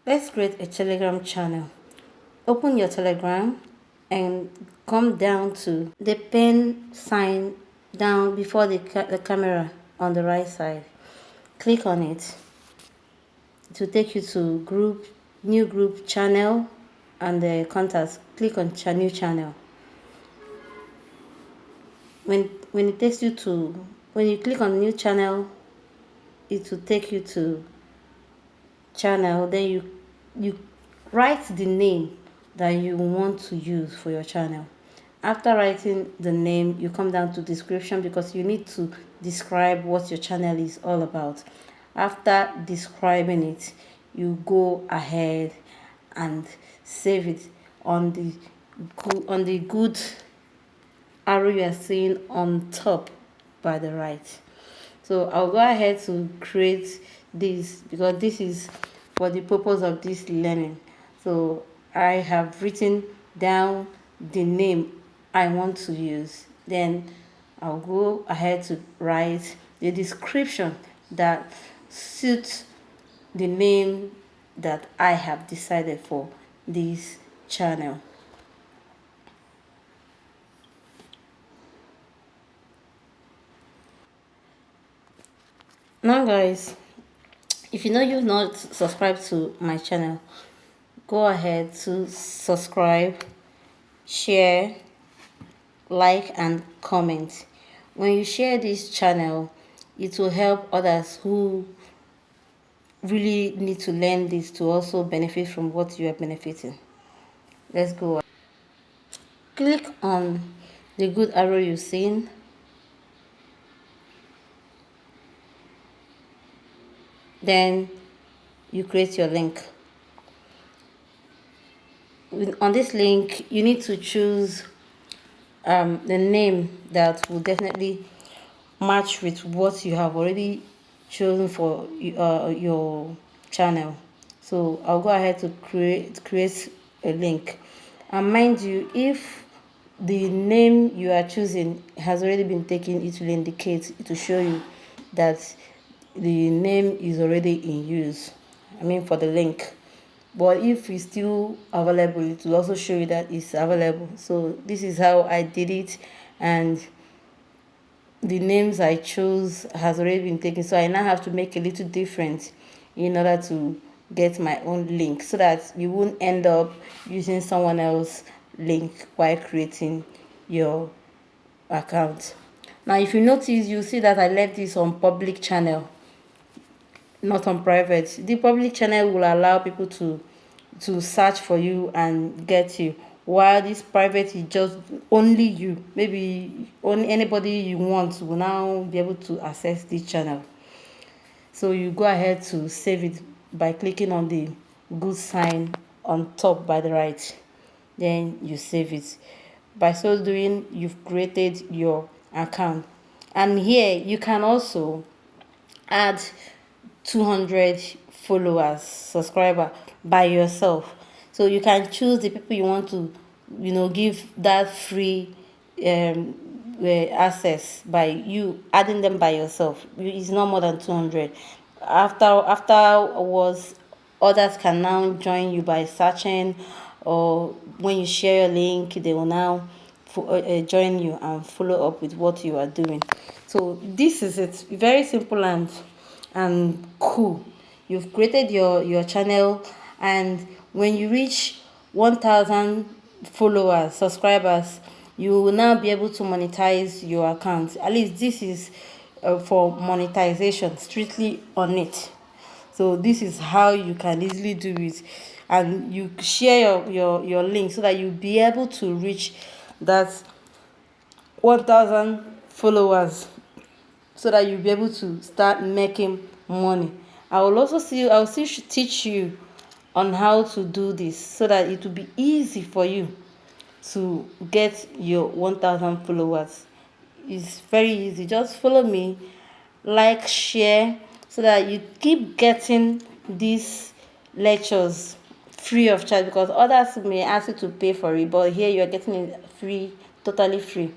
Let's create a Telegram channel. Open your Telegram and come down to the pen sign down before the camera on the right side. Click on it. It will take you to group, new group, channel, and the contacts. Click on new channel. When it takes you to, when you click on new channel, it will take you to channel. Then you write the name that you want to use for your channel. After writing the name, you come down to description because you need to describe what your channel is all about. After describing it, you go ahead and save it on the good arrow you are seeing on top by the right. So I'll go ahead to create this because this is for the purpose of this learning. So I have written down the name I want to use. Then I'll go ahead to write the description that suits the name that I have decided for this channel. Now guys, if you know you've not subscribed to my channel, go ahead to subscribe, share, like, and comment. When you share this channel, it will help others who really need to learn this to also benefit from what you are benefiting. Let's go. Click on the good arrow you've seen. Then you create your link. On this link, you need to choose the name that will definitely match with what you have already chosen for your channel. So I'll go ahead to create a link, and mind you, if the name you are choosing has already been taken, it will indicate, it will show you that the name is already in use, I mean for the link. But if it's still available, it will also show you that it's available. So this is how I did it, and the names I chose has already been taken, so I now have to make a little difference in order to get my own link, so that you won't end up using someone else's link while creating your account. Now if you notice, you see that I left this on public channel, not on private. The public channel will allow people to search for you and get you, while this private is just only you. Maybe only anybody you want will now be able to access this channel. So you go ahead to save it by clicking on the good sign on top by the right. Then you save it. By so doing, you've created your account. And here you can also add 200 followers, subscriber by yourself. So you can choose the people you want to, give that free access by you adding them by yourself. It's not more than 200. Afterwards, others can now join you by searching, or when you share your link, they will now join you and follow up with what you are doing. So this is it. Very simple and cool. You've created your channel, and when you reach 1,000 followers, subscribers, you will now be able to monetize your account. At least this is for monetization, strictly on it. So this is how you can easily do it, and you share your link so that you'll be able to reach that 1,000 followers, so that you'll be able to start making money. I'll still teach you on how to do this, so that it will be easy for you to get your 1,000 followers. It's very easy. Just follow me, like, share, so that you keep getting these lectures free of charge, because others may ask you to pay for it, but here you are getting it free, totally free.